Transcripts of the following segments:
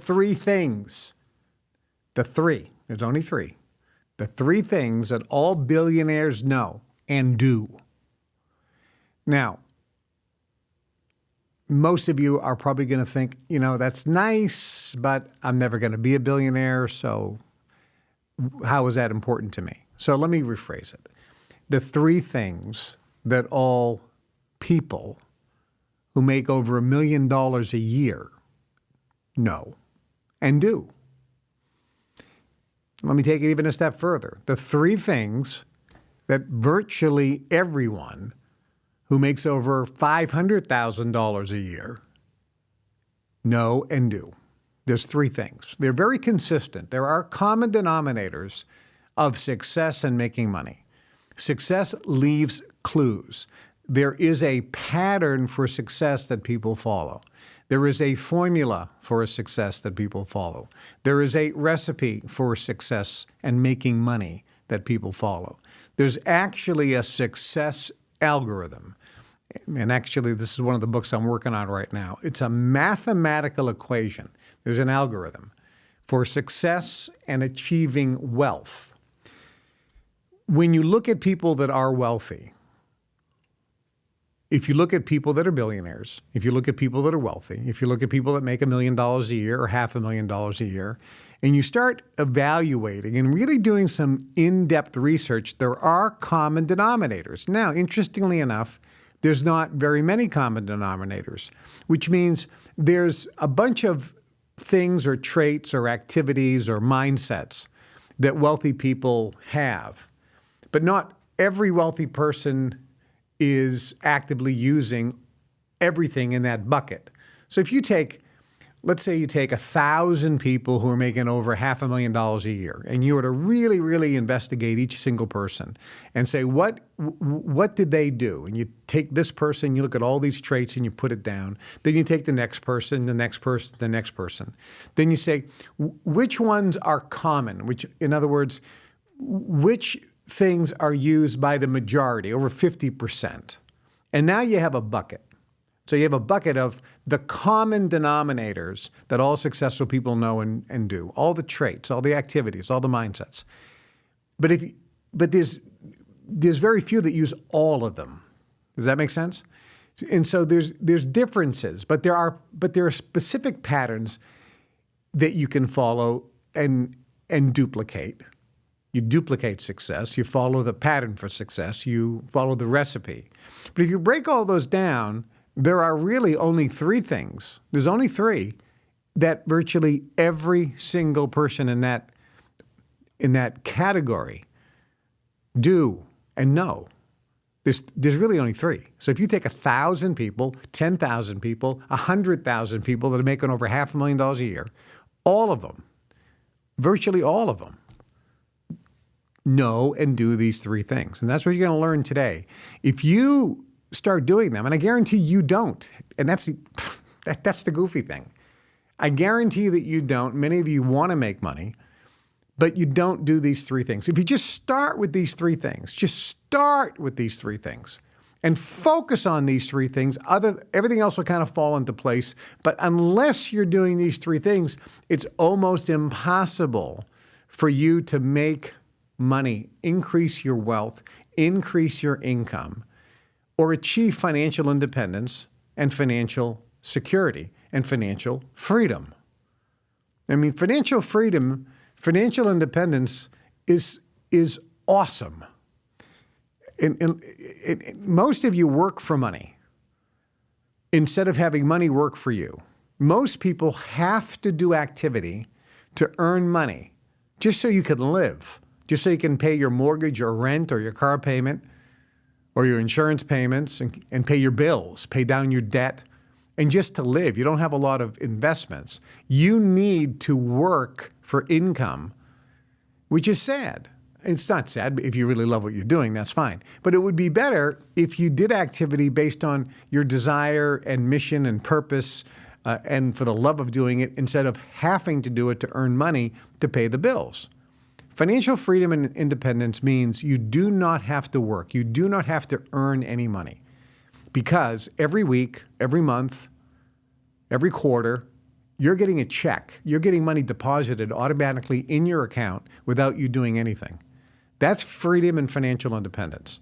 Three things. There's only three. The three things that all billionaires know and do. Now, most of you are probably going to think, that's nice, but I'm never going to be a billionaire, so how is that important to me? So let me rephrase it. The three things that all people who make over $1 million a year know and do. Let me take it even a step further. The three things that virtually everyone who makes over $500,000 a year know and do. There's three things. They're very consistent. There are common denominators of success and making money. Success leaves clues. There is a pattern for success that people follow. There is a formula for a success that people follow. There is a recipe for success and making money that people follow. There's actually a success algorithm. And actually, this is one of the books I'm working on right now. It's a mathematical equation. There's an algorithm for success and achieving wealth. When you look at people that are wealthy, if you look at people that are billionaires, if you look at people that are wealthy, if you look at people that make $1 million a year or $500,000 a year, and you start evaluating and really doing some in-depth research, there are common denominators. Now, interestingly enough, there's not very many common denominators, which means there's a bunch of things or traits or activities or mindsets that wealthy people have. But not every wealthy person is actively using everything in that bucket. So if you take, let's say you take 1,000 people who are making over $500,000 a year, and you were to really, really investigate each single person and say, what did they do? And you take this person, you look at all these traits and you put it down. Then you take the next person, the next person, the next person. Then you say, which ones are common? Which, in other words, which things are used by the majority, over 50%. And now you have a bucket. So you have a bucket of the common denominators that all successful people know and do, all the traits, all the activities, all the mindsets. But there's very few that use all of them. Does that make sense? And so there's differences, but there are specific patterns that you can follow and duplicate. You duplicate success. You follow the pattern for success. You follow the recipe. But if you break all those down, there are really only three things. There's only three that virtually every single person in that category do and know. There's really only three. So if you take 1,000 people, 10,000 people, 100,000 people that are making over $500,000 a year, all of them, virtually all of them, know and do these three things. And that's what you're going to learn today. If you start doing them, and I guarantee you don't, and that's the goofy thing. I guarantee that you don't. Many of you want to make money, but you don't do these three things. If you just start with these three things, and focus on these three things, everything else will kind of fall into place. But unless you're doing these three things, it's almost impossible for you to make money, increase your wealth, increase your income, or achieve financial independence and financial security and financial freedom. I mean, financial freedom, financial independence is awesome. And most of you work for money instead of having money work for you. Most people have to do activity to earn money just so you can live, just so you can pay your mortgage or rent or your car payment or your insurance payments and pay your bills, pay down your debt, and just to live. You don't have a lot of investments. You need to work for income, which is sad. It's not sad. If you really love what you're doing, that's fine. But it would be better if you did activity based on your desire and mission and purpose and for the love of doing it instead of having to do it to earn money to pay the bills. Financial freedom and independence means you do not have to work. You do not have to earn any money because every week, every month, every quarter, You're getting a check. You're getting money deposited automatically in your account without you doing anything. That's freedom and financial independence.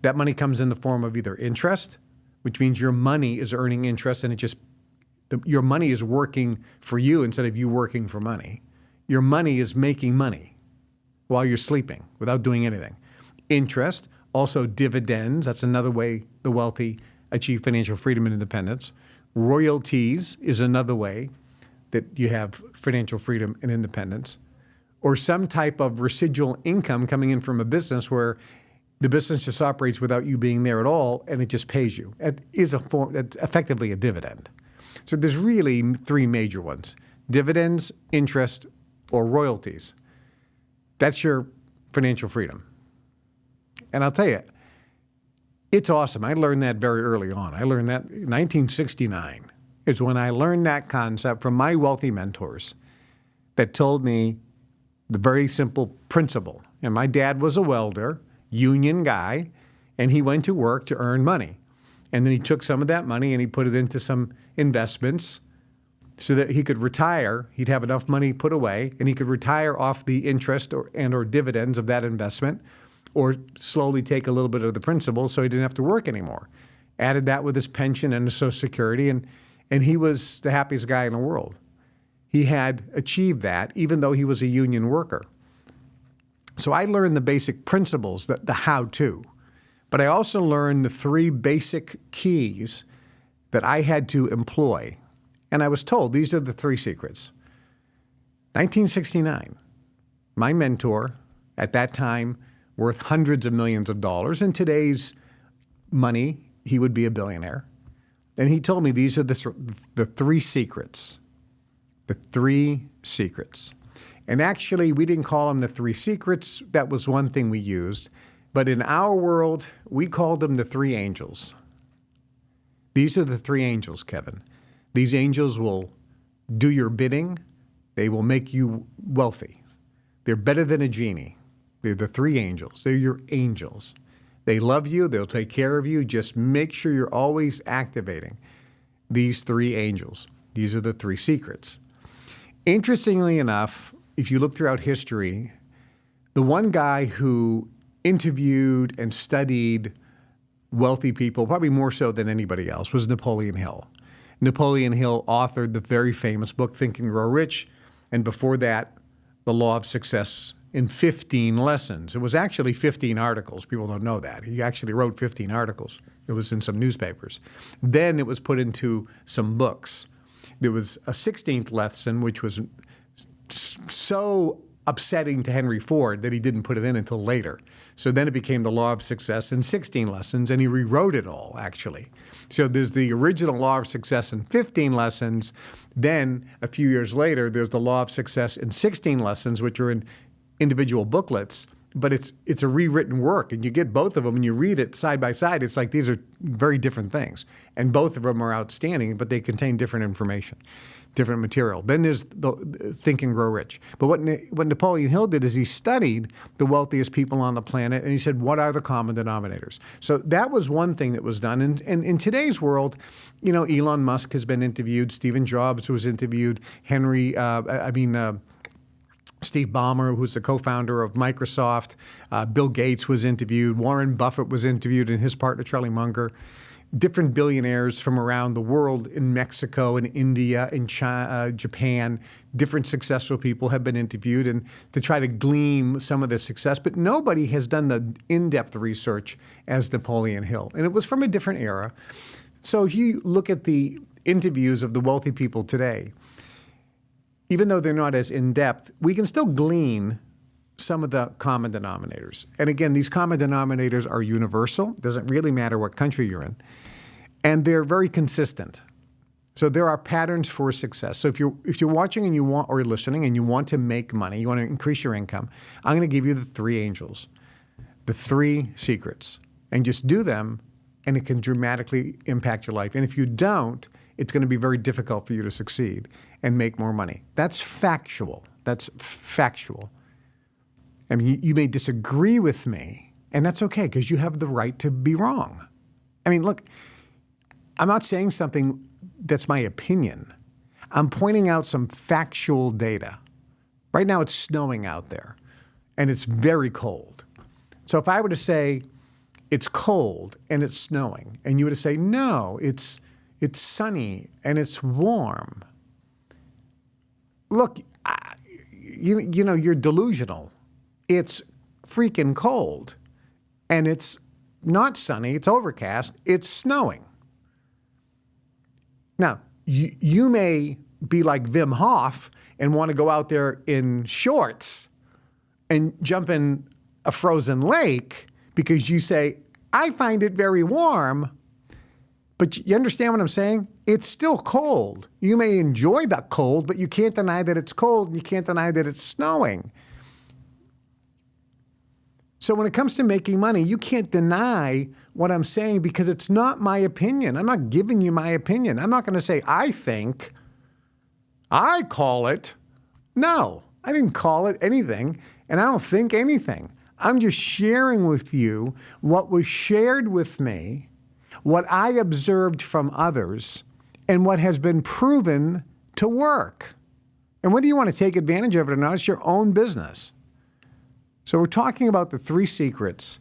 That money comes in the form of either interest, which means your money is earning interest and your money is working for you instead of you working for money. Your money is making money while you're sleeping without doing anything. Interest, also dividends. That's another way the wealthy achieve financial freedom and independence. Royalties is another way that you have financial freedom and independence. Or some type of residual income coming in from a business where the business just operates without you being there at all and it just pays you. It is it's effectively a dividend. So there's really three major ones: dividends, interest, or royalties. That's your financial freedom. And I'll tell you, it's awesome. I learned that very early on. I learned that in 1969 is when I learned that concept from my wealthy mentors that told me the very simple principle. And my dad was a welder, union guy, and he went to work to earn money. And then he took some of that money and he put it into some investments so that he could retire. He'd have enough money put away and he could retire off the interest or dividends of that investment, or slowly take a little bit of the principal so he didn't have to work anymore. Added that with his pension and his Social Security, and he was the happiest guy in the world. He had achieved that even though he was a union worker. So I learned the basic principles, the how-to. But I also learned the three basic keys that I had to employ. And I was told these are the three secrets. 1969, my mentor at that time, worth hundreds of millions of dollars. In today's money, he would be a billionaire. And he told me these are the three secrets. The three secrets. And actually, we didn't call them the three secrets. That was one thing we used. But in our world, we called them the three angels. These are the three angels, Kevin. These angels will do your bidding. They will make you wealthy. They're better than a genie. They're the three angels. They're your angels. They love you. They'll take care of you. Just make sure you're always activating these three angels. These are the three secrets. Interestingly enough, if you look throughout history, the one guy who interviewed and studied wealthy people, probably more so than anybody else, was Napoleon Hill. Napoleon Hill authored the very famous book, Think and Grow Rich, and before that, The Law of Success in 15 lessons. It was actually 15 articles. People don't know that. He actually wrote 15 articles. It was in some newspapers. Then it was put into some books. There was a 16th lesson, which was so upsetting to Henry Ford that he didn't put it in until later. So then it became The Law of Success in 16 lessons, and he rewrote it all, actually. So there's the original Law of Success in 15 lessons. Then a few years later, there's the Law of Success in 16 lessons, which are in individual booklets, but it's a rewritten work, and you get both of them and you read it side by side. It's like these are very different things, and both of them are outstanding, but they contain different information, different material. Then there's the Think and Grow Rich. But what Napoleon Hill did is he studied the wealthiest people on the planet, and he said, what are the common denominators? So that was one thing that was done. And in today's world, you know, Elon Musk has been interviewed, Stephen Jobs was interviewed, Steve Ballmer, who's the co-founder of Microsoft, Bill Gates was interviewed, Warren Buffett was interviewed, and his partner, Charlie Munger. Different billionaires from around the world in Mexico and India and China, Japan, different successful people have been interviewed and to try to glean some of the success. But nobody has done the in-depth research as Napoleon Hill. And it was from a different era. So if you look at the interviews of the wealthy people today, even though they're not as in-depth, we can still glean some of the common denominators. And again, these common denominators are universal. It doesn't really matter what country you're in. And they're very consistent. So there are patterns for success. So if you're watching and you want, or listening and you want to make money, you want to increase your income, I'm going to give you the three angels, the three secrets, and just do them, and it can dramatically impact your life. And if you don't, it's going to be very difficult for you to succeed and make more money. That's factual. That's factual. I mean, you may disagree with me, and that's okay because you have the right to be wrong. I mean, look, I'm not saying something that's my opinion. I'm pointing out some factual data. Right now it's snowing out there, and it's very cold. So if I were to say it's cold and it's snowing, and you were to say, no, it's sunny and it's warm. Look, you know, you're delusional. It's freaking cold, and it's not sunny, it's overcast, it's snowing. Now, you may be like Wim Hof and want to go out there in shorts and jump in a frozen lake because you say, I find it very warm. But you understand what I'm saying? It's still cold. You may enjoy the cold, but you can't deny that it's cold, and you can't deny that it's snowing. So when it comes to making money, you can't deny what I'm saying because it's not my opinion. I'm not giving you my opinion. I'm not going to say, I think, I call it. No, I didn't call it anything, and I don't think anything. I'm just sharing with you what was shared with me, what I observed from others, and what has been proven to work. And whether you want to take advantage of it or not, it's your own business. So we're talking about the 3 secrets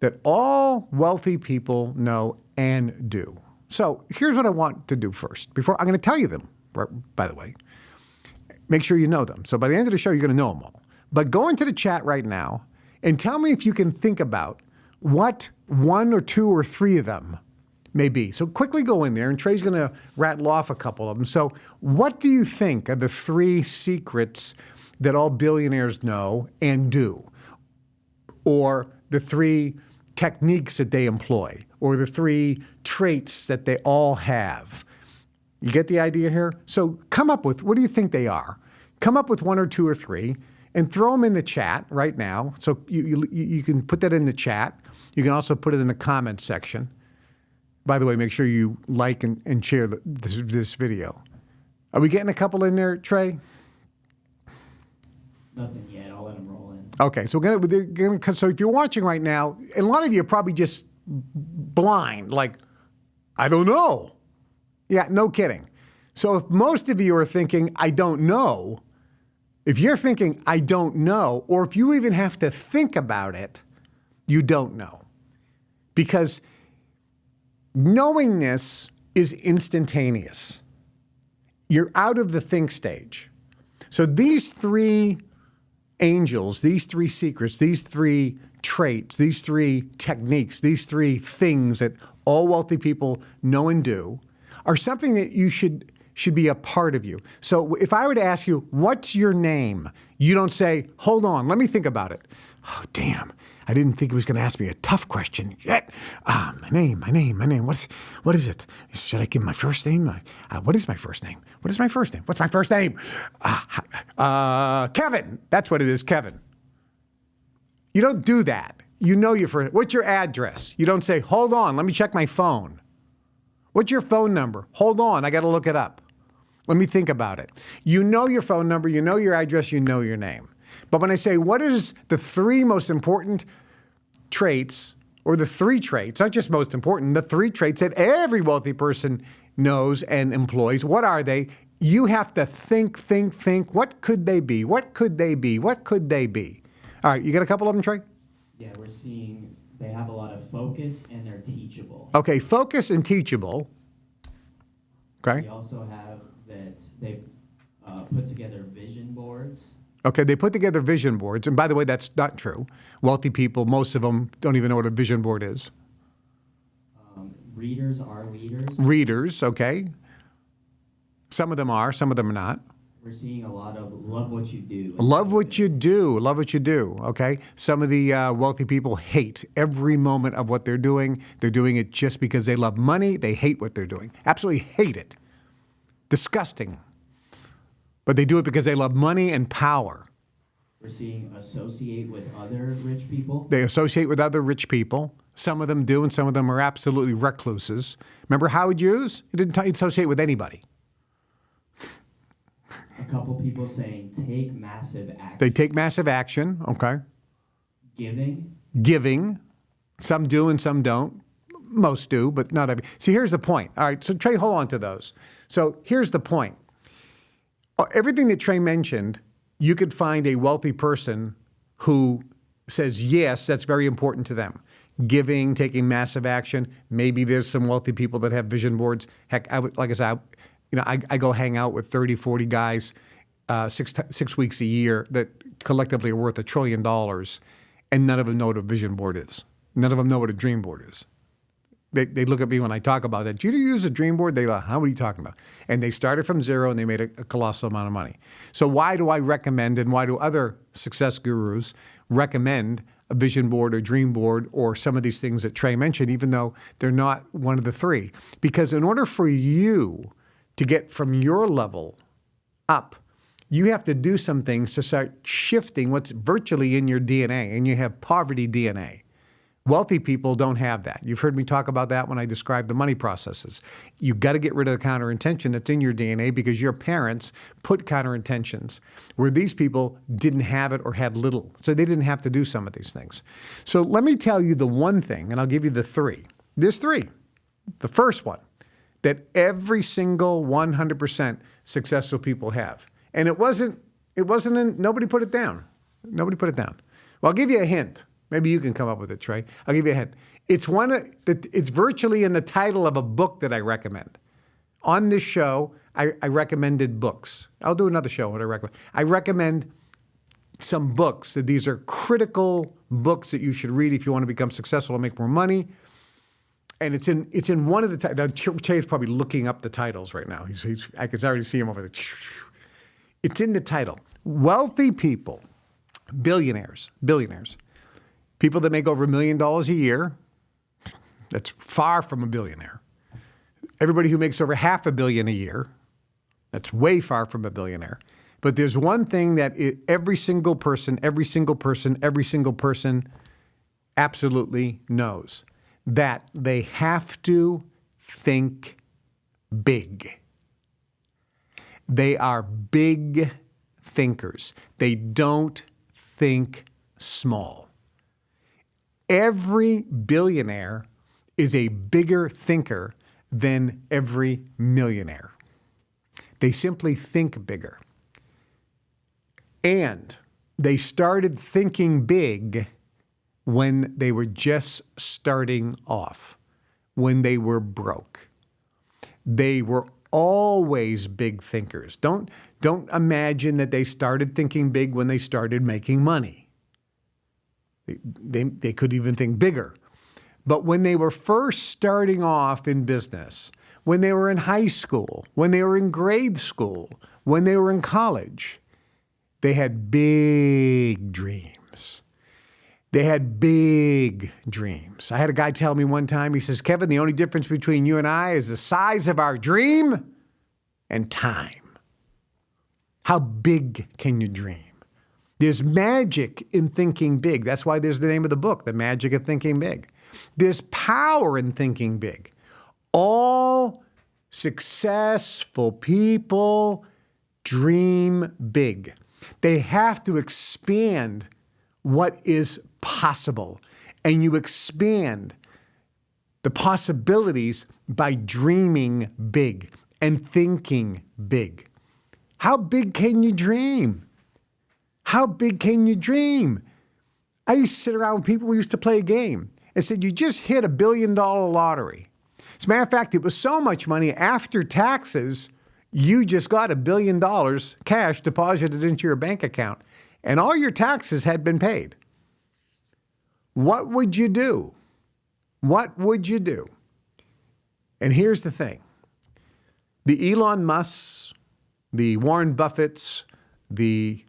that all wealthy people know and do. So here's what I want to do first. Before I'm going to tell you them, by the way. Make sure you know them. So by the end of the show, you're going to know them all. But go into the chat right now and tell me if you can think about what 1 or 2 or 3 of them may be. So quickly go in there, and Trey's going to rattle off a couple of them. So what do you think are the 3 secrets that all billionaires know and do? Or the 3 techniques that they employ? Or the 3 traits that they all have? You get the idea here? So come up with, what do you think they are? Come up with 1 or 2 or 3 and throw them in the chat right now. So you can put that in the chat. You can also put it in the comments section. By the way, make sure you like and share this video. Are we getting a couple in there, Trey? Nothing yet. I'll let them roll in. Okay, so so if you're watching right now, and a lot of you are probably just blind, like, I don't know. Yeah, no kidding. So if most of you are thinking, I don't know, if you're thinking, I don't know, or if you even have to think about it, you don't know. Because knowingness is instantaneous. You're out of the think stage. So these 3 angels, these 3 secrets, these 3 traits, these 3 techniques, these 3 things that all wealthy people know and do are something that you should be a part of you. So if I were to ask you, what's your name? You don't say, hold on, let me think about it. Oh, damn. I didn't think he was going to ask me a tough question yet. My name. What is it? Should I give my first name? What is my first name? What's my first name? Kevin. That's what it is, Kevin. You don't do that. You know your first. What's your address? You don't say, hold on, let me check my phone. What's your phone number? Hold on, I got to look it up. Let me think about it. You know your phone number, you know your address, you know your name. But when I say, what is the 3 most important traits, or the 3 traits, not just most important, the 3 traits that every wealthy person knows and employs, what are they? You have to think. What could they be? What could they be? What could they be? All right, you got a couple of them, Trey? Yeah, we're seeing they have a lot of focus and they're teachable. Okay, focus and teachable. Okay. We also have that they've put together vision boards. Okay, they put together vision boards. And by the way, that's not true. Wealthy people, most of them don't even know what a vision board is. Readers are leaders. Readers, okay. Some of them are, some of them are not. We're seeing a lot of love what you do. Love what you do. Love what you do, okay? Some of the wealthy people hate every moment of what they're doing. They're doing it just because they love money. They hate what they're doing. Absolutely hate it. Disgusting. But they do it because they love money and power. We're seeing associate with other rich people. They associate with other rich people. Some of them do, and some of them are absolutely recluses. Remember Howard Hughes? He didn't associate with anybody. A couple people saying take massive action. They take massive action, okay. Giving. Some do and some don't. Most do, but not every. See, here's the point. All right, so Trey, hold on to those. So here's the point. Everything that Trey mentioned, you could find a wealthy person who says, yes, that's very important to them. Giving, taking massive action. Maybe there's some wealthy people that have vision boards. Heck, like I said, I go hang out with 30, 40 guys 6 weeks a year that collectively are worth $1 trillion, and none of them know what a vision board is. None of them know what a dream board is. They look at me when I talk about that. Do you use a dream board? They go, how are you talking about? And they started from zero and they made a colossal amount of money. So why do I recommend, and why do other success gurus recommend a vision board or dream board or some of these things that Trey mentioned, even though they're not one of the three? Because in order for you to get from your level up, you have to do some things to start shifting what's virtually in your DNA, and you have poverty DNA. Wealthy people don't have that. You've heard me talk about that when I describe the money processes. You've got to get rid of the counterintention that's in your DNA because your parents put counterintentions where these people didn't have it or had little. So they didn't have to do some of these things. So let me tell you the one thing, and I'll give you the three. There's three. The first one that every single 100% successful people have. And it wasn't nobody put it down. Nobody put it down. Well, I'll give you a hint. Maybe you can come up with it, Trey. I'll give you a hint. It's virtually in the title of a book that I recommend. On this show, I recommended books. I'll do another show what I recommend. I recommend some books that these are critical books that you should read if you want to become successful and make more money. And it's in one of the titles. Trey's probably looking up the titles right now. I can already see him over there. It's in the title. Wealthy people, billionaires, people that make over $1 million a year. That's far from a billionaire. Everybody who makes over $500 million a year. That's way far from a billionaire. But there's one thing that every single person absolutely knows, that they have to think big. They are big thinkers. They don't think small. Every billionaire is a bigger thinker than every millionaire. They simply think bigger. And they started thinking big when they were just starting off, when they were broke. They were always big thinkers. Don't imagine that they started thinking big when they started making money. They could even think bigger. But when they were first starting off in business, when they were in high school, when they were in grade school, when they were in college, they had big dreams. They had big dreams. I had a guy tell me one time, he says, Kevin, the only difference between you and I is the size of our dream and time. How big can you dream? There's magic in thinking big. That's why there's the name of the book, The Magic of Thinking Big. There's power in thinking big. All successful people dream big. They have to expand what is possible. And you expand the possibilities by dreaming big and thinking big. How big can you dream? How big can you dream? I used to sit around with people, we used to play a game, and said, you just hit $1 billion lottery. As a matter of fact, it was so much money after taxes, you just got $1 billion cash deposited into your bank account, and all your taxes had been paid. What would you do? What would you do? And here's the thing. The Elon Musks, the Warren Buffetts, the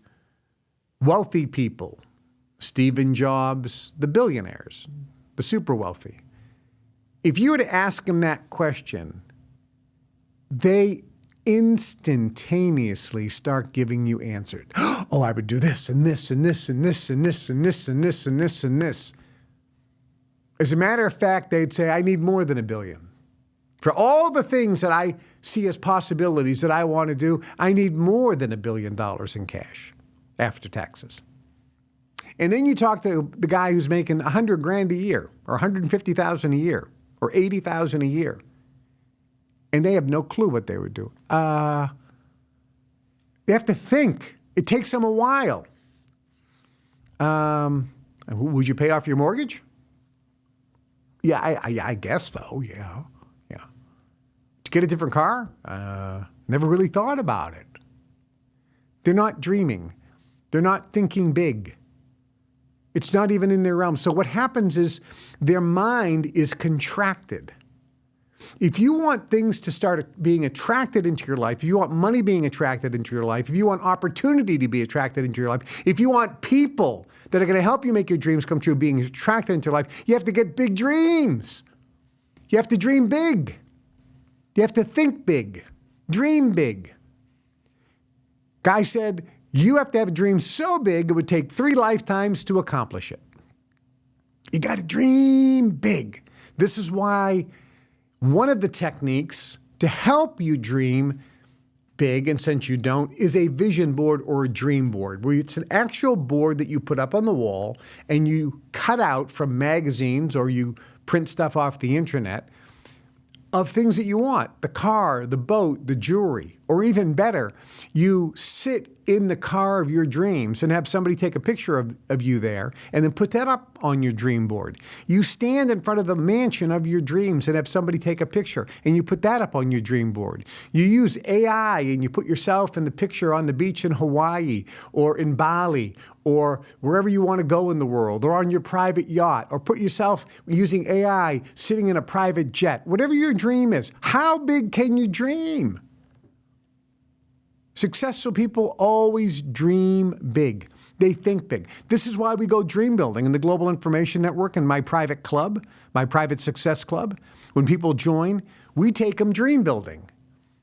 wealthy people, Stephen Jobs, the billionaires, the super wealthy, if you were to ask them that question, they instantaneously start giving you answers. Oh, I would do this and this and this and this and this and this and this and this and this. As a matter of fact, they'd say, I need more than $1 billion. For all the things that I see as possibilities that I want to do, I need more than $1 billion in cash after taxes. And then you talk to the guy who's making $100,000 a year or $150,000 a year or $80,000 a year. And they have no clue what they would do. They have to think. It takes them a while. Would you pay off your mortgage? Yeah, I guess so. Yeah. Did you get a different car? Never really thought about it. They're not dreaming. They're not thinking big. It's not even in their realm. So what happens is their mind is contracted. If you want things to start being attracted into your life, if you want money being attracted into your life, if you want opportunity to be attracted into your life, if you want people that are going to help you make your dreams come true being attracted into your life, you have to get big dreams. You have to dream big. You have to think big. Dream big. Guy said, you have to have a dream so big it would take 3 lifetimes to accomplish it. You got to dream big. This is why one of the techniques to help you dream big, and since you don't, is a vision board or a dream board, where it's an actual board that you put up on the wall and you cut out from magazines or you print stuff off the internet of things that you want, the car, the boat, the jewelry, or even better, you sit in the car of your dreams and have somebody take a picture of you there and then put that up on your dream board. You stand in front of the mansion of your dreams and have somebody take a picture and you put that up on your dream board. You use AI and you put yourself in the picture on the beach in Hawaii or in Bali or wherever you want to go in the world, or on your private yacht, or put yourself using AI sitting in a private jet. Whatever your dream is, how big can you dream? Successful people always dream big. They think big. This is why we go dream building in the Global Information Network and my private club, my private success club. When people join, we take them dream building.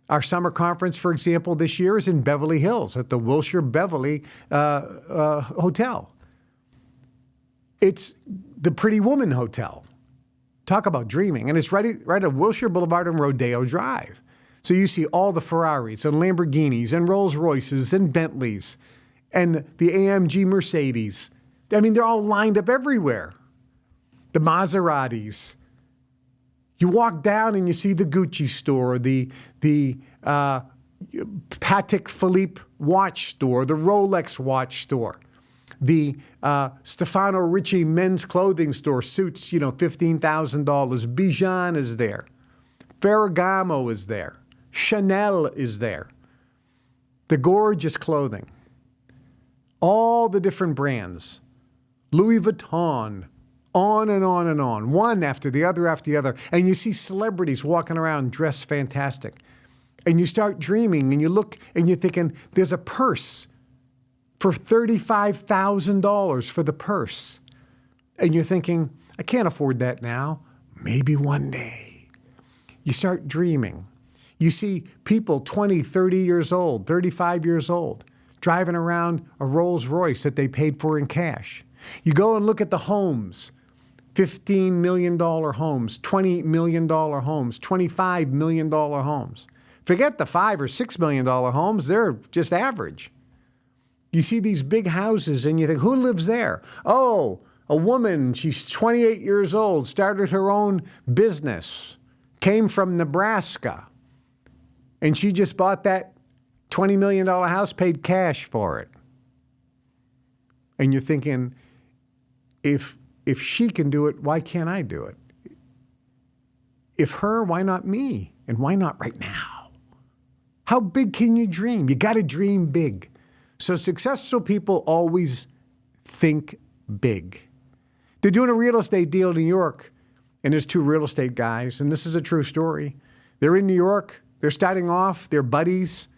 Our summer conference, for example, this year is in Beverly Hills at the Wilshire Beverly Hotel. It's the Pretty Woman Hotel. Talk about dreaming. And it's right at Wilshire Boulevard and Rodeo Drive. So you see all the Ferraris and Lamborghinis and Rolls Royces and Bentleys and the AMG Mercedes. I mean, they're all lined up everywhere. The Maseratis. You walk down and you see the Gucci store, the Patek Philippe watch store, the Rolex watch store, the Stefano Ricci men's clothing store, suits, $15,000. Bijan is there. Ferragamo is there. Chanel is there. The gorgeous clothing. All the different brands. Louis Vuitton. On and on and on. One after the other after the other. And you see celebrities walking around dressed fantastic. And you start dreaming and you look and you're thinking, there's a purse for $35,000 for the purse. And you're thinking, I can't afford that now. Maybe one day. You start dreaming. You see people 20, 30 years old, 35 years old, driving around a Rolls Royce that they paid for in cash. You go and look at the homes, $15 million homes, $20 million homes, $25 million homes. Forget the $5 or $6 million homes, they're just average. You see these big houses and you think, who lives there? Oh, a woman, she's 28 years old, started her own business, came from Nebraska. And she just bought that $20 million house, paid cash for it. And you're thinking, if she can do it, why can't I do it? If her, why not me? And why not right now? How big can you dream? You got to dream big. So successful people always think big. They're doing a real estate deal in New York, and there's 2 real estate guys, and this is a true story. They're in New York. They're starting off, they're buddies.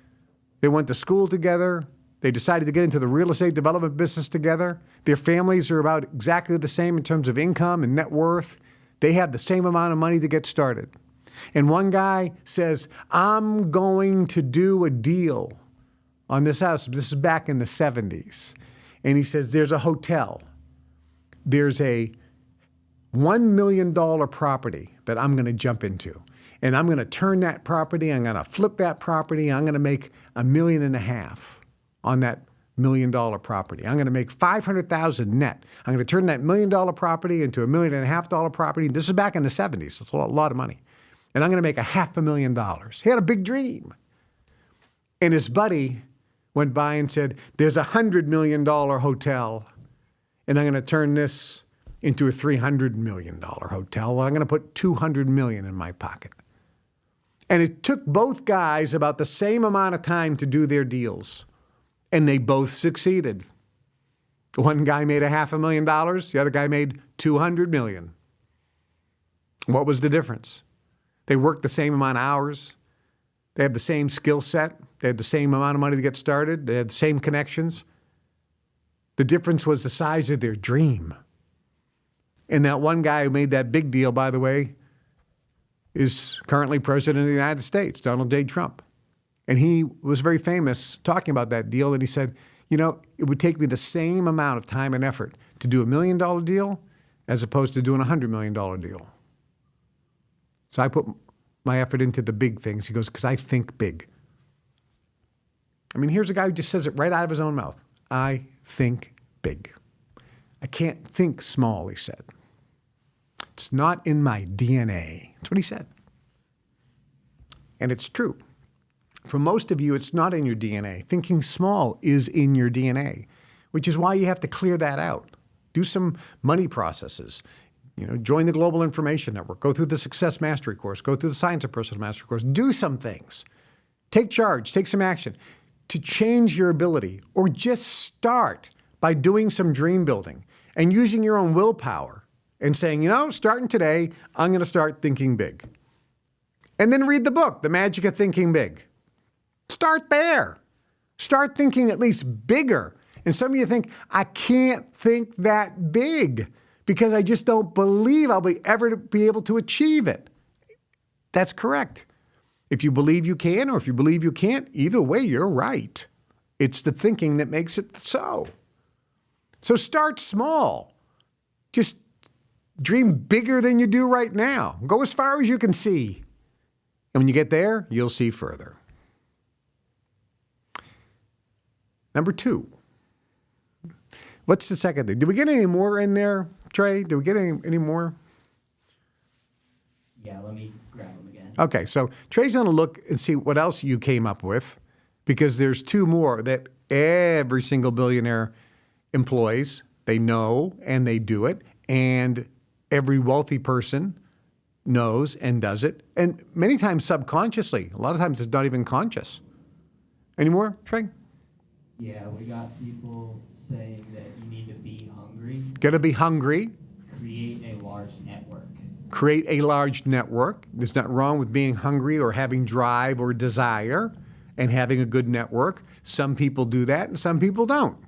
They went to school together. They decided to get into the real estate development business together. Their families are about exactly the same in terms of income and net worth. They have the same amount of money to get started. And one guy says, I'm going to do a deal on this house. This is back in the 70s. And he says, there's a hotel. There's a $1 million property that I'm going to jump into. And I'm going to turn that property, I'm going to flip that property, I'm going to make $1.5 million on that $1 million property. I'm going to make $500,000 net. I'm going to turn that $1 million property into $1.5 million property. This is back in the 70s. It's a lot of money. And I'm going to make $500,000. He had a big dream. And his buddy went by and said, there's a $100 million hotel, and I'm going to turn this into a $300 million hotel. Well, I'm going to put $200 million in my pocket. And it took both guys about the same amount of time to do their deals, and they both succeeded. One guy made $500,000. The other guy made $200 million. What was the difference? They worked the same amount of hours. They had the same skill set. They had the same amount of money to get started. They had the same connections. The difference was the size of their dream. And that one guy who made that big deal, by the way, is currently president of the United States, Donald J. Trump. And he was very famous talking about that deal. And he said, you know, it would take me the same amount of time and effort to do $1 million deal as opposed to doing a $100 million deal. So I put my effort into the big things. He goes, because I think big. I mean, here's a guy who just says it right out of his own mouth. I think big. I can't think small, he said. It's not in my DNA. That's what he said. And it's true. For most of you, it's not in your DNA. Thinking small is in your DNA, which is why you have to clear that out. Do some money processes. You know, join the Global Information Network. Go through the Success Mastery course. Go through the Science of Personal Mastery course. Do some things. Take charge. Take some action to change your ability, or just start by doing some dream building and using your own willpower and saying, you know, starting today, I'm going to start thinking big. And then read the book, The Magic of Thinking Big. Start there. Start thinking at least bigger. And some of you think, I can't think that big because I just don't believe I'll ever be able to achieve it. That's correct. If you believe you can, or if you believe you can't, either way, you're right. It's the thinking that makes it so. So start small. Just dream bigger than you do right now. Go as far as you can see. And when you get there, you'll see further. Number 2. What's the second thing? Did we get any more in there, Trey? Did we get any more? Yeah, let me grab them again. Okay, so Trey's going to look and see what else you came up with, because there's 2 more that every single billionaire employs. They know and they do it, and every wealthy person knows and does it, and many times subconsciously. A lot of times it's not even conscious. Any more, Trey? Yeah, we got people saying that you need to be hungry. Got to be hungry. Create a large network. Create a large network. There's nothing wrong with being hungry or having drive or desire and having a good network. Some people do that and some people don't,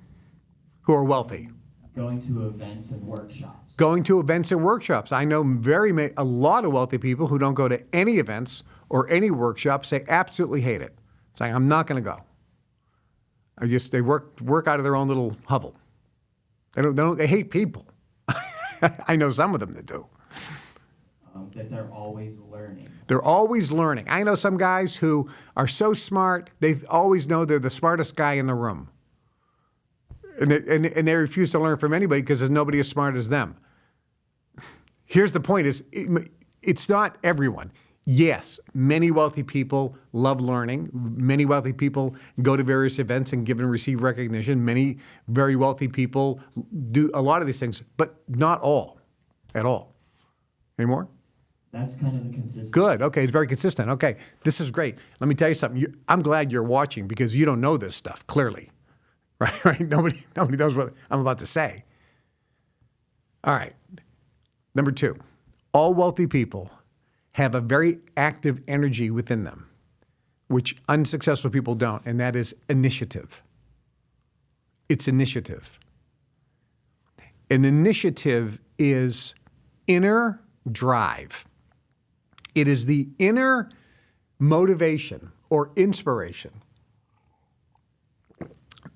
who are wealthy. Going to events and workshops. Going to events and workshops. I know a lot of wealthy people who don't go to any events or any workshops. They absolutely hate it. Saying, I'm not going to go. They work out of their own little hovel. They hate people. I know some of them that do. That they're always learning. They're always learning. I know some guys who are so smart, they always know they're the smartest guy in the room. And they refuse to learn from anybody because there's nobody as smart as them. Here's the point it's not everyone. Yes, many wealthy people love learning. Many wealthy people go to various events and give and receive recognition. Many very wealthy people do a lot of these things, but not all at all. Any more? That's kind of the consistency. Good. Okay, it's very consistent. Okay, this is great. Let me tell you something. I'm glad you're watching because you don't know this stuff, clearly. Right? Nobody knows what I'm about to say. All right. Number 2, all wealthy people have a very active energy within them, which unsuccessful people don't, and that is initiative. It's initiative. An initiative is inner drive. It is the inner motivation or inspiration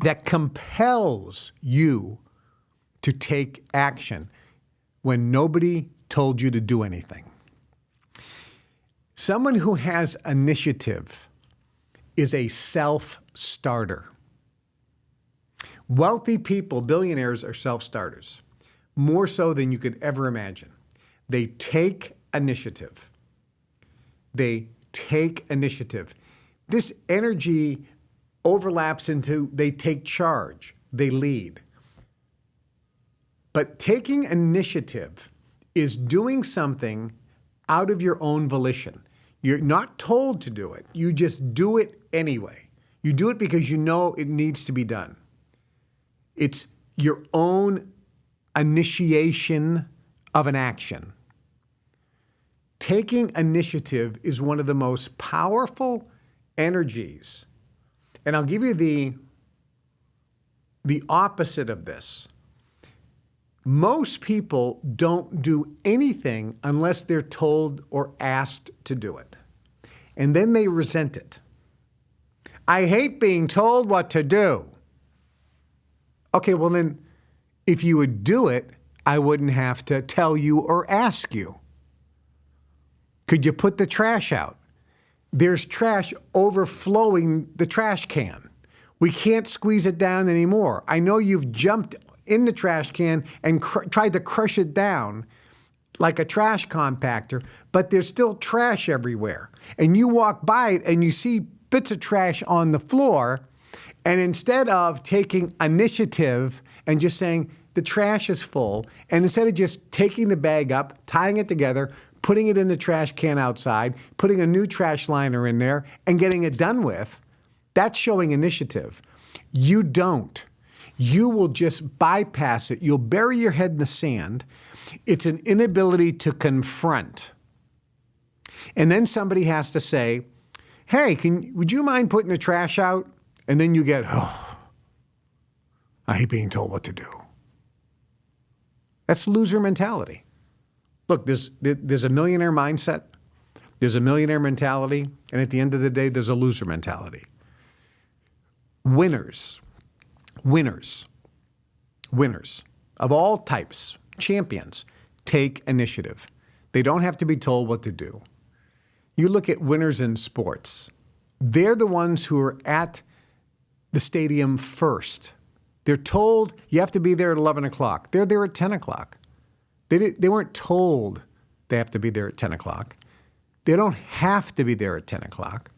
that compels you to take action when nobody told you to do anything. Someone who has initiative is a self-starter. Wealthy people, billionaires, are self-starters, more so than you could ever imagine. They take initiative. They take initiative. This energy overlaps into they take charge, they lead. But taking initiative is doing something out of your own volition. You're not told to do it. You just do it anyway. You do it because you know it needs to be done. It's your own initiation of an action. Taking initiative is one of the most powerful energies. And I'll give you the opposite of this. Most people don't do anything unless they're told or asked to do it. And then they resent it. I hate being told what to do. Okay, well then, if you would do it, I wouldn't have to tell you or ask you. Could you put the trash out? There's trash overflowing the trash can. We can't squeeze it down anymore. I know you've jumped in the trash can and tried to crush it down like a trash compactor, but there's still trash everywhere. And you walk by it and you see bits of trash on the floor, and instead of taking initiative and just saying, the trash is full, and instead of just taking the bag up, tying it together, putting it in the trash can outside, putting a new trash liner in there, and getting it done with, that's showing initiative. You don't. You will just bypass it. You'll bury your head in the sand. It's an inability to confront. And then somebody has to say, hey, would you mind putting the trash out? And then you get, oh, I hate being told what to do. That's loser mentality. Look, there's a millionaire mindset, there's a millionaire mentality, and at the end of the day, there's a loser mentality. Winners of all types, champions, take initiative. They don't have to be told what to do. You look at winners in sports, they're the ones who are at the stadium first. They're told you have to be there at 11 o'clock. They're there at 10 o'clock. They weren't told they have to be there at 10 o'clock. They don't have to be there at 10 o'clock,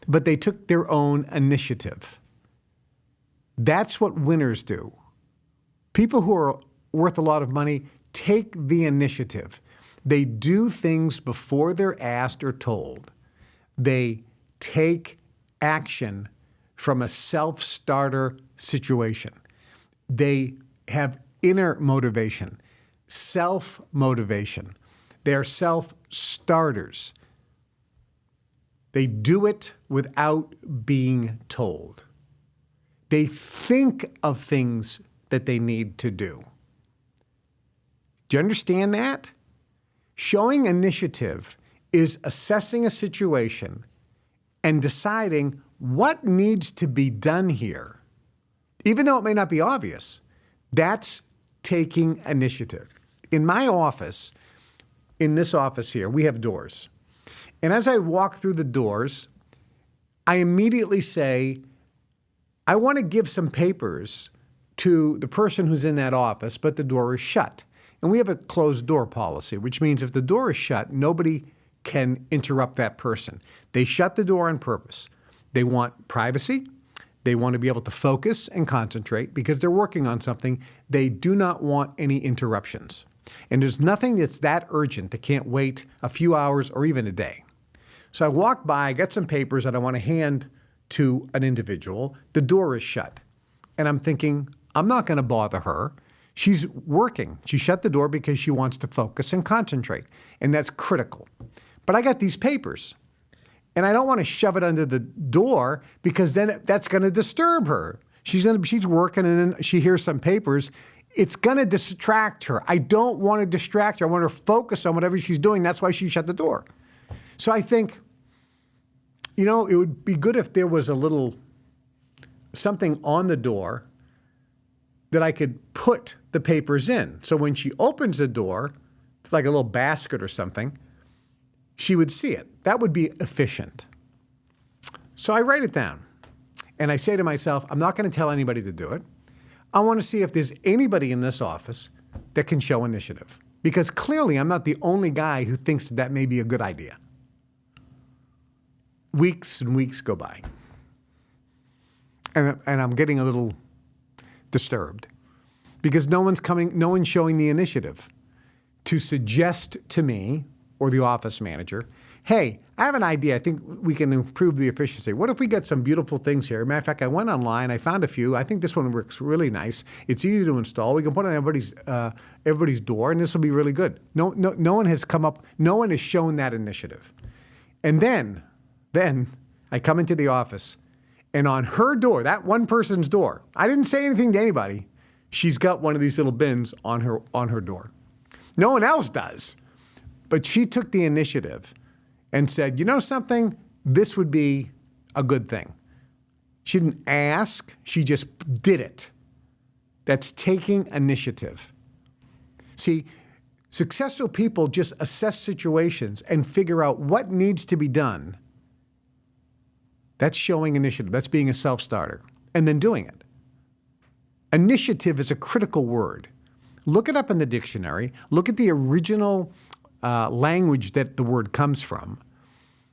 but they took their own initiative. That's what winners do. People who are worth a lot of money take the initiative. They do things before they're asked or told. They take action from a self-starter situation. They have inner motivation, self-motivation. They're self-starters. They do it without being told. They think of things that they need to do. Do you understand that? Showing initiative is assessing a situation and deciding what needs to be done here. Even though it may not be obvious, that's taking initiative. In my office, in this office here, we have doors. And as I walk through the doors, I immediately say, I want to give some papers to the person who's in that office, but the door is shut. And we have a closed door policy, which means if the door is shut, nobody can interrupt that person. They shut the door on purpose. They want privacy. They want to be able to focus and concentrate because they're working on something. They do not want any interruptions. And there's nothing that's that urgent that can't wait a few hours or even a day. So I walk by, I get some papers that I want to hand to an individual. The door is shut. And I'm thinking, I'm not going to bother her. She's working. She shut the door because she wants to focus and concentrate. And that's critical. But I got these papers. And I don't want to shove it under the door because then that's going to disturb her. She's working and then she hears some papers. It's going to distract her. I don't want to distract her. I want her to focus on whatever she's doing. That's why she shut the door. So I think, it would be good if there was a little something on the door that I could put the papers in. So when she opens the door, it's like a little basket or something, she would see it. That would be efficient. So I write it down and I say to myself, I'm not going to tell anybody to do it. I want to see if there's anybody in this office that can show initiative because clearly I'm not the only guy who thinks that may be a good idea. Weeks and weeks go by. and I'm getting a little disturbed because no one's showing the initiative to suggest to me or the office manager, hey, I have an idea. I think we can improve the efficiency. What if we get some beautiful things here? Matter of fact, I went online. I found a few. I think this one works really nice. It's easy to install. We can put it on everybody's door, and this will be really good. No one has come up. No one has shown that initiative. And then I come into the office, and on her door, that one person's door, I didn't say anything to anybody. She's got one of these little bins on her door. No one else does. But she took the initiative and said, you know something? This would be a good thing. She didn't ask, she just did it. That's taking initiative. See, successful people just assess situations and figure out what needs to be done. That's showing initiative. That's being a self-starter and then doing it. Initiative is a critical word. Look it up in the dictionary. Look at the original language that the word comes from.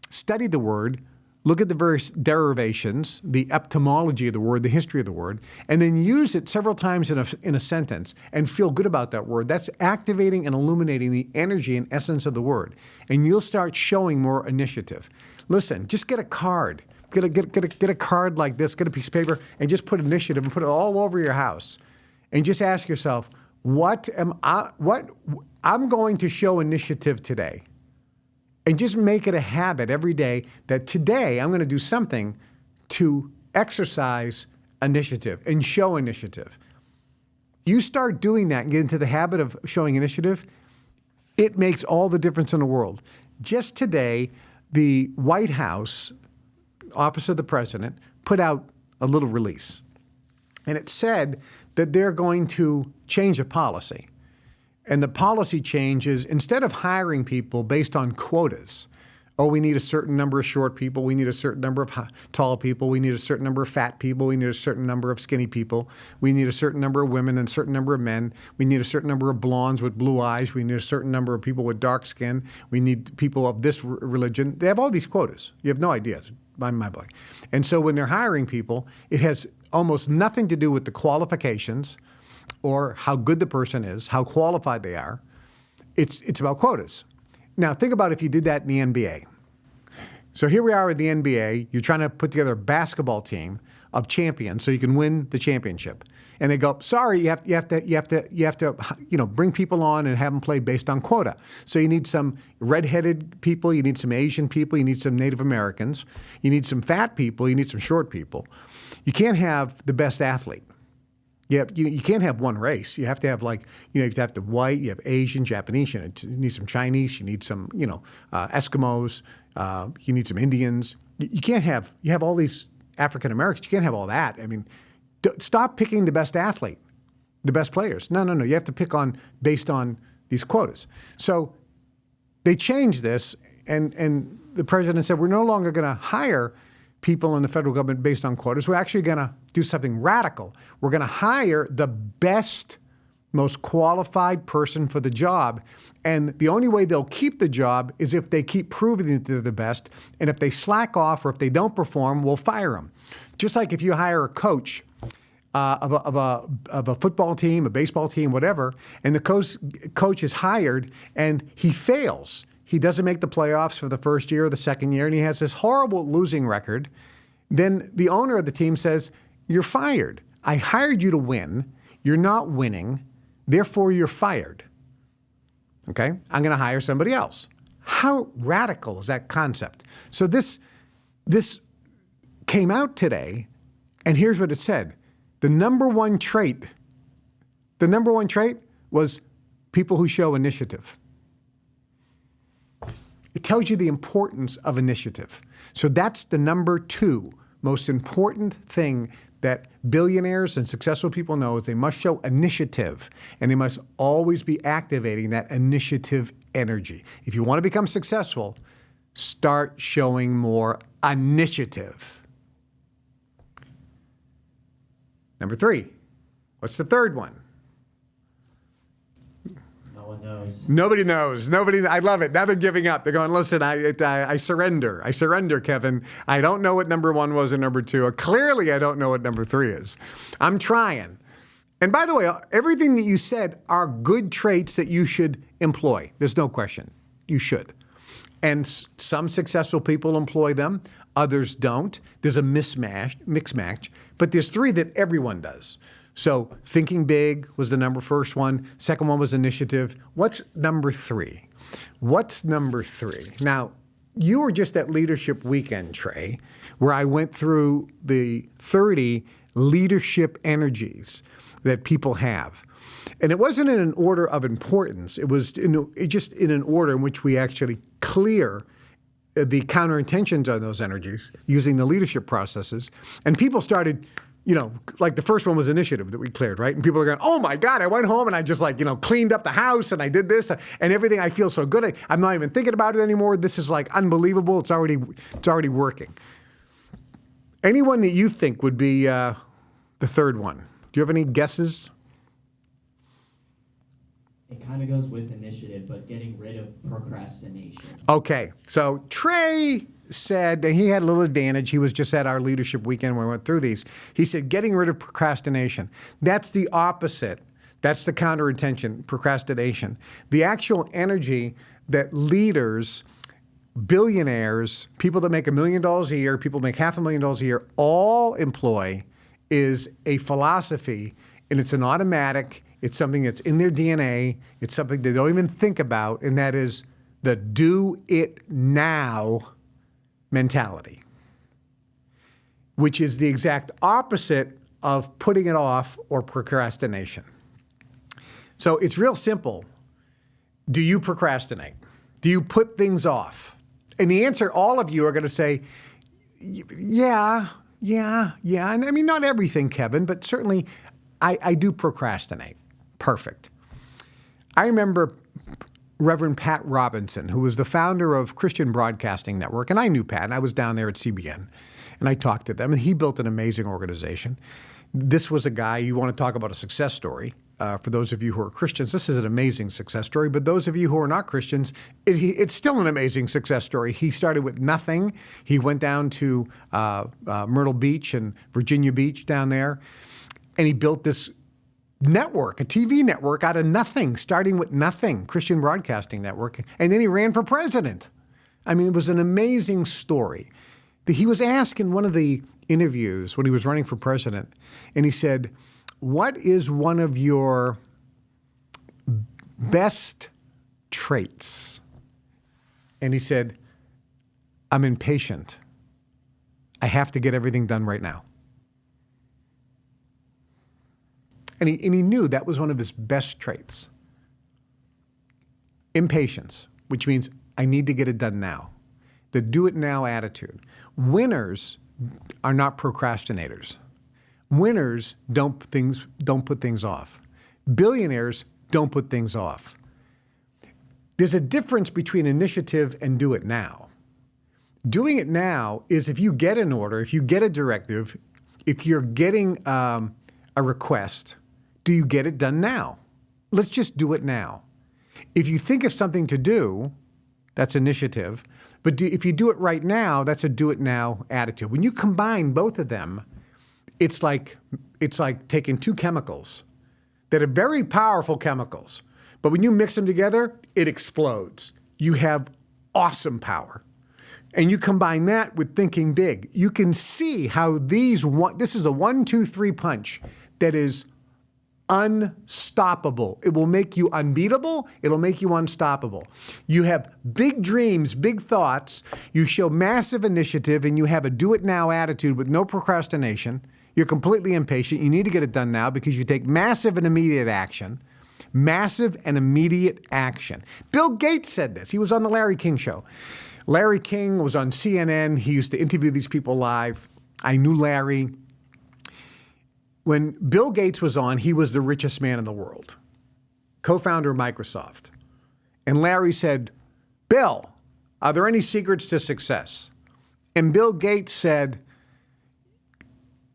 Study the word. Look at the various derivations, the etymology of the word, the history of the word, and then use it several times in a sentence and feel good about that word. That's activating and illuminating the energy and essence of the word. And you'll start showing more initiative. Listen, just get a card. Get a card like this, get a piece of paper, and just put initiative and put it all over your house. And just ask yourself, I'm going to show initiative today. And just make it a habit every day that today I'm going to do something to exercise initiative and show initiative. You start doing that and get into the habit of showing initiative, it makes all the difference in the world. Just today, the White House, Office of the President, put out a little release. And it said that they're going to change a policy. And the policy change is instead of hiring people based on quotas, oh, we need a certain number of short people, we need a certain number of tall people, we need a certain number of fat people, we need a certain number of skinny people, we need a certain number of women and a certain number of men, we need a certain number of blondes with blue eyes, we need a certain number of people with dark skin, we need people of this religion. They have all these quotas. You have no idea. It's mind blowing. And so when they're hiring people, it has almost nothing to do with the qualifications or how good the person is, how qualified they are. It's about quotas. Now, think about if you did that in the NBA. So here we are at the NBA. You're trying to put together a basketball team of champions so you can win the championship. And they go, sorry, you have to bring people on and have them play based on quota. So you need some redheaded people, you need some Asian people, you need some Native Americans, you need some fat people, you need some short people. You can't have the best athlete. You can't have one race. You have to have you have the white, you have Asian, Japanese, you need some Chinese, you need some, Eskimos, you need some Indians. You have all these African Americans. You can't have all that. I mean, stop picking the best athlete, the best players. No. You have to pick based on these quotas. So they changed this, and the president said, we're no longer going to hire people in the federal government based on quotas. We're actually going to do something radical. We're going to hire the best, most qualified person for the job. And the only way they'll keep the job is if they keep proving that they're the best. And if they slack off or if they don't perform, we'll fire them. Just like if you hire a coach of a football team, a baseball team, whatever, and the coach is hired and he fails. He doesn't make the playoffs for the first year or the second year, and he has this horrible losing record. Then the owner of the team says, you're fired. I hired you to win. You're not winning. Therefore, you're fired. Okay? I'm going to hire somebody else. How radical is that concept? So this came out today, and here's what it said. The number one trait was people who show initiative. It tells you the importance of initiative. So that's the number 2 most important thing that billionaires and successful people know is they must show initiative, and they must always be activating that initiative energy. If you want to become successful, start showing more initiative. Number 3, what's the third one? No one knows. Nobody knows. Nobody. I love it. Now they're giving up. They're going, listen, I surrender. I surrender, Kevin. I don't know what number 1 was or number 2. Clearly, I don't know what number 3 is. I'm trying. And by the way, everything that you said are good traits that you should employ. There's no question. You should. And some successful people employ them. Others don't. There's a mixed match. But there's 3 that everyone does. So thinking big was the first one. Second one was initiative. What's number 3? What's number 3? Now, you were just at Leadership Weekend, Trey, where I went through the 30 leadership energies that people have. And it wasn't in an order of importance. It was just in an order in which we actually clear the counterintentions on those energies using the leadership processes. And people started, like the first one was initiative that we cleared, right? And people are going, oh my God, I went home and I just cleaned up the house and I did this and everything. I feel so good. I'm not even thinking about it anymore. This is unbelievable. It's already working. Anyone that you think would be the third one? Do you have any guesses? It kind of goes with initiative, but getting rid of procrastination. Okay. So Trey said that he had a little advantage. He was just at our leadership weekend when we went through these. He said getting rid of procrastination. That's the opposite. That's the counterintention, procrastination. The actual energy that leaders, billionaires, people that make $1 million a year, people make $500,000 a year, all employ is a philosophy, and it's an automatic. It's something that's in their DNA. It's something they don't even think about, and that is the do it now mentality, which is the exact opposite of putting it off or procrastination. So it's real simple. Do you procrastinate? Do you put things off? And the answer, all of you are going to say, yeah. And I mean, not everything, Kevin, but certainly I do procrastinate. Perfect. I remember Reverend Pat Robinson, who was the founder of Christian Broadcasting Network, and I knew Pat, and I was down there at CBN, and I talked to them, and he built an amazing organization. This was a guy, you want to talk about a success story. For those of you who are Christians, this is an amazing success story. But those of you who are not Christians, it's still an amazing success story. He started with nothing. He went down to Myrtle Beach and Virginia Beach down there, and he built this network, a TV network out of nothing, starting with nothing, Christian Broadcasting Network. And then he ran for president. I mean, it was an amazing story. He was asked in one of the interviews when he was running for president, and he said, what is one of your best traits? And he said, I'm impatient. I have to get everything done right now. And he knew that was one of his best traits. Impatience, which means I need to get it done now. The do it now attitude. Winners are not procrastinators. Winners don't put things off. Billionaires don't put things off. There's a difference between initiative and do it now. Doing it now is if you get an order, if you get a directive, if you're getting a request, do you get it done now? Let's just do it now. If you think of something to do, that's initiative. But if you do it right now, that's a do it now attitude. When you combine both of them, it's like taking two chemicals that are very powerful chemicals. But when you mix them together, it explodes. You have awesome power. And you combine that with thinking big. You can see how this is a 1, 2, 3 punch that is unstoppable. It will make you unbeatable. It'll make you unstoppable. You have big dreams, big thoughts. You show massive initiative, and you have a do-it-now attitude with no procrastination. You're completely impatient. You need to get it done now because you take massive and immediate action. Massive and immediate action. Bill Gates said this. He was on the Larry King show. Larry King was on CNN. He used to interview these people live. I knew Larry. When Bill Gates was on, he was the richest man in the world, co-founder of Microsoft. And Larry said, Bill, are there any secrets to success? And Bill Gates said,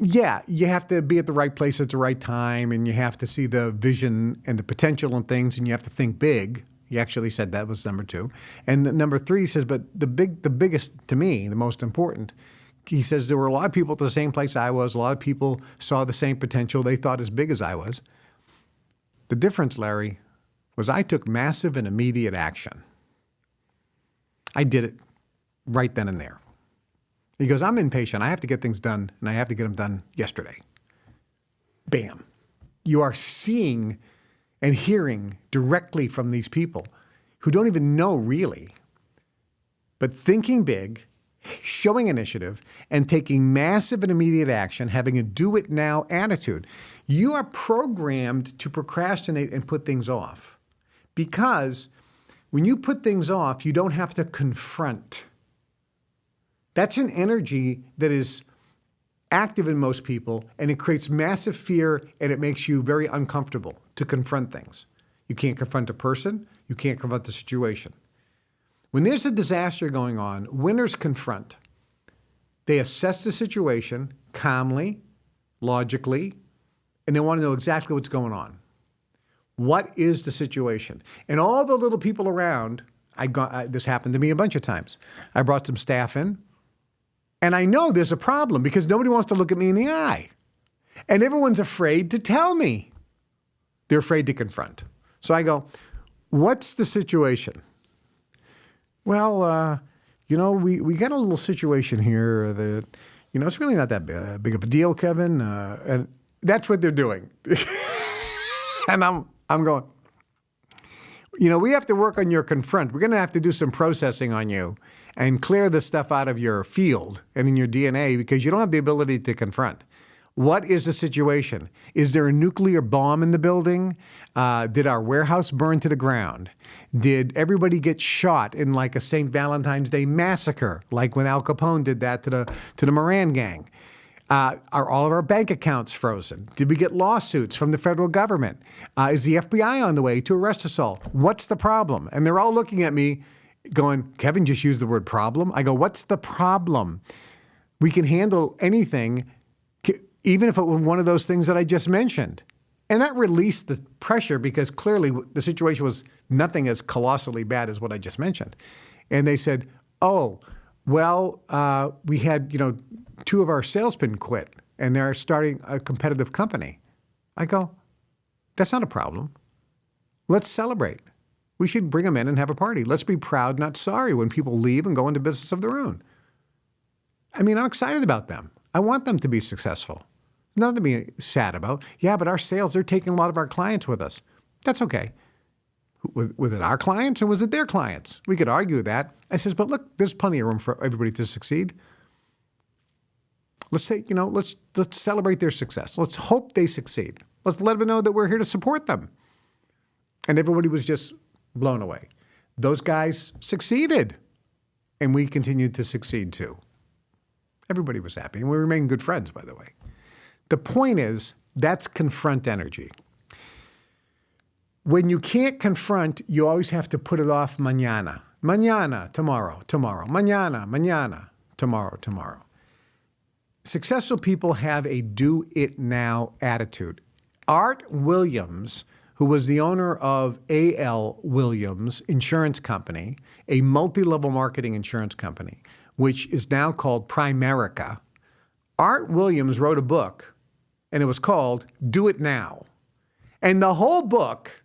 Yeah, you have to be at the right place at the right time, and you have to see the vision and the potential in things, and you have to think big. He actually said that was number 2. And number 3 says, but the biggest to me, the most important, he says there were a lot of people at the same place I was. A lot of people saw the same potential. They thought as big as I was. The difference, Larry, was I took massive and immediate action. I did it right then and there. He goes, I'm impatient. I have to get things done, and I have to get them done yesterday. Bam. You are seeing and hearing directly from these people who don't even know really, but thinking big, showing initiative, and taking massive and immediate action, having a do-it-now attitude. You are programmed to procrastinate and put things off, because when you put things off, you don't have to confront. That's an energy that is active in most people, and it creates massive fear, and it makes you very uncomfortable to confront things. You can't confront a person. You can't confront the situation. When there's a disaster going on, winners confront. They assess the situation calmly, logically, and they want to know exactly what's going on. What is the situation? And all the little people around, this happened to me a bunch of times. I brought some staff in, and I know there's a problem because nobody wants to look at me in the eye. And everyone's afraid to tell me. They're afraid to confront. So I go, what's the situation? Well, we got a little situation here that, it's really not that big of a deal, Kevin. And that's what they're doing. And I'm going, we have to work on your confront. We're going to have to do some processing on you and clear the stuff out of your field and in your DNA because you don't have the ability to confront. What is the situation? Is there a nuclear bomb in the building? Did our warehouse burn to the ground? Did everybody get shot in like a St. Valentine's Day massacre, like when Al Capone did that to the Moran gang? Are all of our bank accounts frozen? Did we get lawsuits from the federal government? Is the FBI on the way to arrest us all? What's the problem? And they're all looking at me going, Kevin just used the word problem. I go, what's the problem? We can handle anything, even if it was one of those things that I just mentioned. And that released the pressure because clearly the situation was nothing as colossally bad as what I just mentioned. And they said, oh, well, we had, 2 of our salesmen quit and they're starting a competitive company. I go, that's not a problem. Let's celebrate. We should bring them in and have a party. Let's be proud, not sorry, when people leave and go into business of their own. I mean, I'm excited about them. I want them to be successful. Nothing to be sad about. Yeah, but our sales, they're taking a lot of our clients with us. That's okay. Was it our clients or was it their clients? We could argue that. I says, but look, there's plenty of room for everybody to succeed. Let's say, let's celebrate their success. Let's hope they succeed. Let's let them know that we're here to support them. And everybody was just blown away. Those guys succeeded, and we continued to succeed too. Everybody was happy, and we remained good friends, by the way. The point is, that's confront energy. When you can't confront, you always have to put it off mañana. Mañana, tomorrow, tomorrow. Mañana, mañana, tomorrow, tomorrow. Successful people have a do-it-now attitude. Art Williams, who was the owner of A.L. Williams Insurance Company, a multi-level marketing insurance company, which is now called Primerica. Art Williams wrote a book, and it was called Do It Now. And the whole book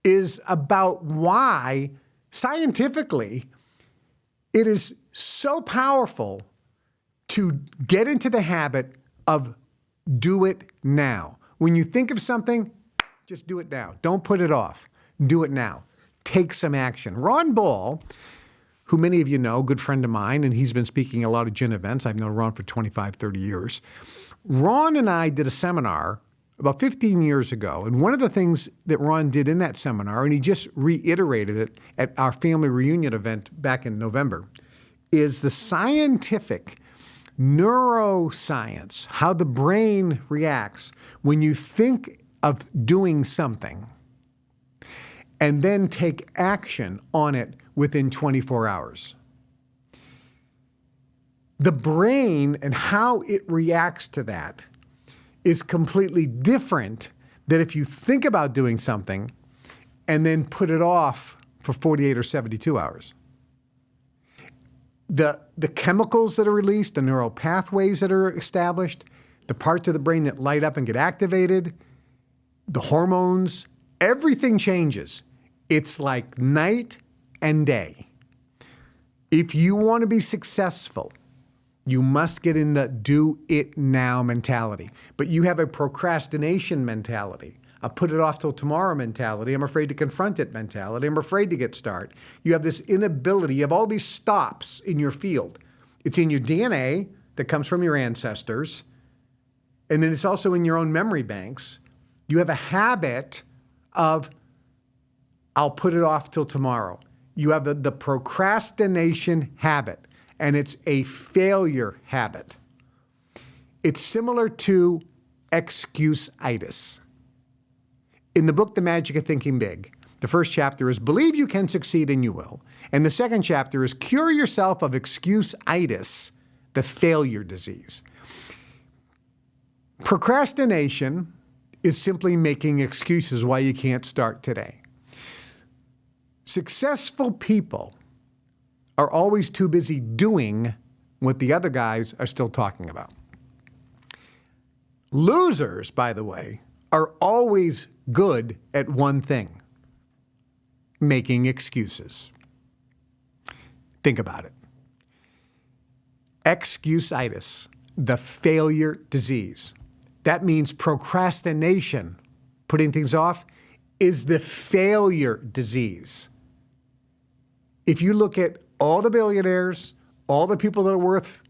is about why, scientifically, it is so powerful to get into the habit of do it now. When you think of something, just do it now. Don't put it off. Do it now. Take some action. Ron Ball, who many of you know, good friend of mine, and he's been speaking at a lot of gin events. I've known Ron for 25, 30 years. Ron and I did a seminar about 15 years ago, and one of the things that Ron did in that seminar, and he just reiterated it at our family reunion event back in November, is the scientific neuroscience, how the brain reacts when you think of doing something and then take action on it within 24 hours. The brain and how it reacts to that is completely different than if you think about doing something and then put it off for 48 or 72 hours. The chemicals that are released, the neural pathways that are established, the parts of the brain that light up and get activated, the hormones, everything changes. It's like night and day. If you want to be successful, you must get in the do it now mentality. But you have a procrastination mentality, a put it off till tomorrow mentality, I'm afraid to confront it mentality, I'm afraid to get started. You have this inability, you have all these stops in your field. It's in your DNA that comes from your ancestors, and then it's also in your own memory banks. You have a habit of, I'll put it off till tomorrow. You have the procrastination habit, and it's a failure habit. It's similar to excuse-itis. In the book, The Magic of Thinking Big, the first chapter is Believe You Can Succeed and You Will. And the second chapter is Cure Yourself of Excuse-itis, the failure disease. Procrastination is simply making excuses why you can't start today. Successful people are always too busy doing what the other guys are still talking about. Losers, by the way, are always good at one thing: making excuses. Think about it. Excuse-itis, the failure disease. That means procrastination, putting things off, is the failure disease. If you look at all the billionaires, all the people that are worth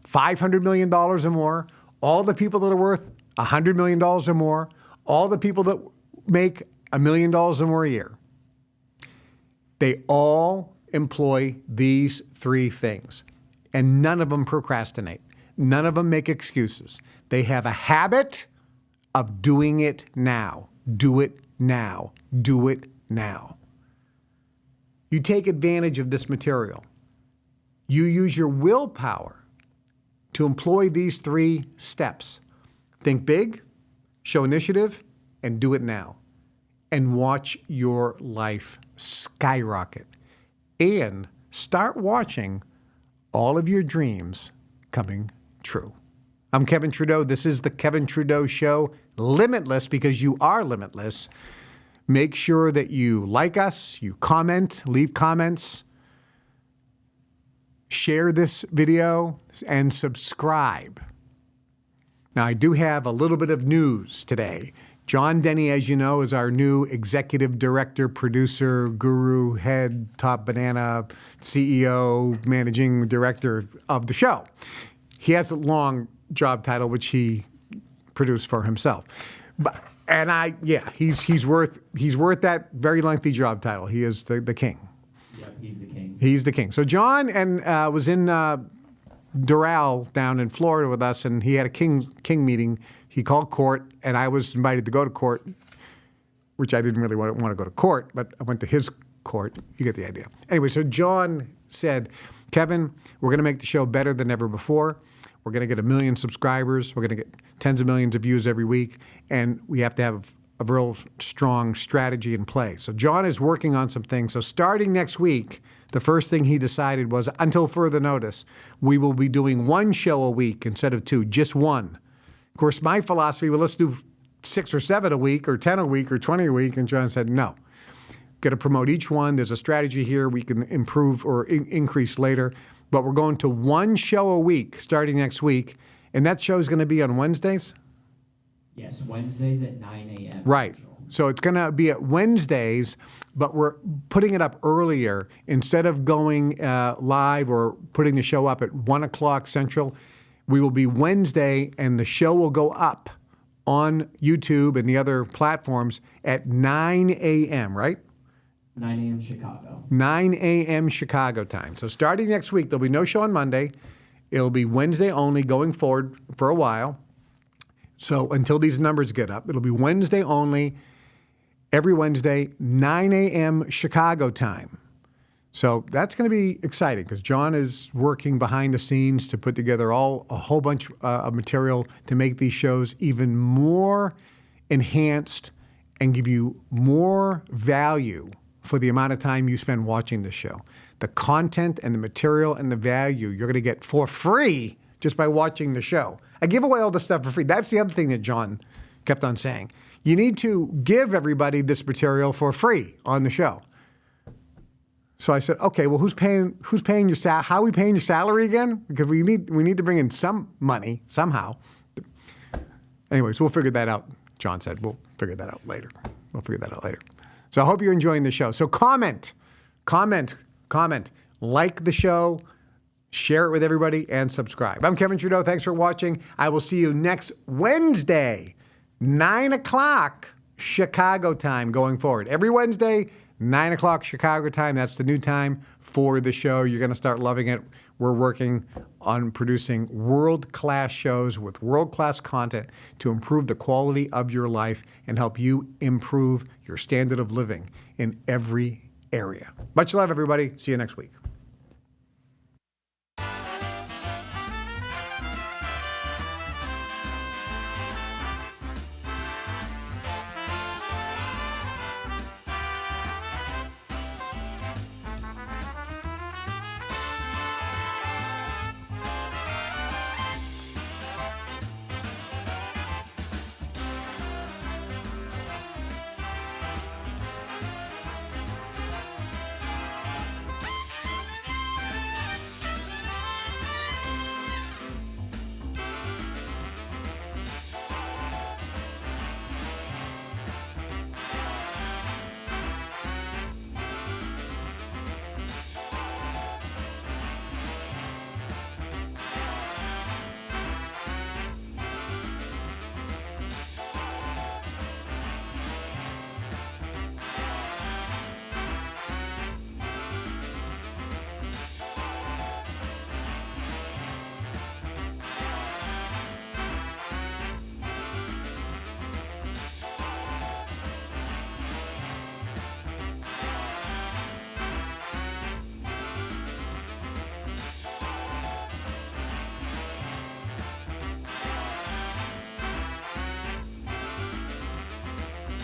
$500 million or more, all the people that are worth $100 million or more, all the people that make $1 million or more a year, they all employ these three things. And none of them procrastinate. None of them make excuses. They have a habit of doing it now. Do it now. Do it now. You take advantage of this material. You use your willpower to employ these three steps. Think big, show initiative, and do it now. And watch your life skyrocket. And start watching all of your dreams coming true. I'm Kevin Trudeau. This is the Kevin Trudeau Show, Limitless, because you are limitless. Make sure that you like us, you comment, leave comments, share this video, and subscribe. Now, I do have a little bit of news today. John Denny, as you know, is our new executive director, producer, guru, head, top banana, CEO, managing director of the show. He has a long job title, which he produced for himself. He's worth that very lengthy job title. He is the king. Yep, he's the king. He's the king. So John was in Doral down in Florida with us, and he had a king meeting. He called court, and I was invited to go to court, which I didn't really want to go to court, but I went to his court. You get the idea. Anyway, so John said, Kevin, we're going to make the show better than ever before. We're going to get 1 million subscribers. We're going to get tens of millions of views every week, and we have to have a real strong strategy in play. So John is working on some things. So starting next week, the first thing he decided was, until further notice, we will be doing one show a week instead of two, just one. Of course, my philosophy, well, let's do 6 or 7 a week, or 10 a week, or 20 a week. And John said, no. Got to promote each one. There's a strategy here we can improve or increase later. But we're going to one show a week starting next week. And that show is going to be on Wednesdays? Yes, Wednesdays at 9 a.m. Right. Central. So it's going to be at Wednesdays, but we're putting it up earlier. Instead of going live or putting the show up at 1 o'clock Central, we will be Wednesday, and the show will go up on YouTube and the other platforms at 9 a.m., right? 9 a.m. Chicago. 9 a.m. Chicago time. So starting next week, there'll be no show on Monday. It'll be Wednesday only going forward for a while. So until these numbers get up, it'll be Wednesday only, every Wednesday, 9 a.m. Chicago time. So that's going to be exciting because John is working behind the scenes to put together a whole bunch of material to make these shows even more enhanced and give you more value for the amount of time you spend watching the show. The content and the material and the value you're going to get for free just by watching the show. I give away all this stuff for free. That's the other thing that John kept on saying. You need to give everybody this material for free on the show. So I said, okay, well, who's paying your how are we paying your salary again? Because we need to bring in some money somehow. Anyways, we'll figure that out. John said, we'll figure that out later. So I hope you're enjoying the show. So comment, like the show, share it with everybody, and subscribe. I'm Kevin Trudeau. Thanks for watching. I will see you next Wednesday, 9 o'clock Chicago time going forward. Every Wednesday, 9 o'clock Chicago time. That's the new time for the show. You're going to start loving it. We're working on producing world-class shows with world-class content to improve the quality of your life and help you improve your standard of living in every area. Much love, everybody. See you next week.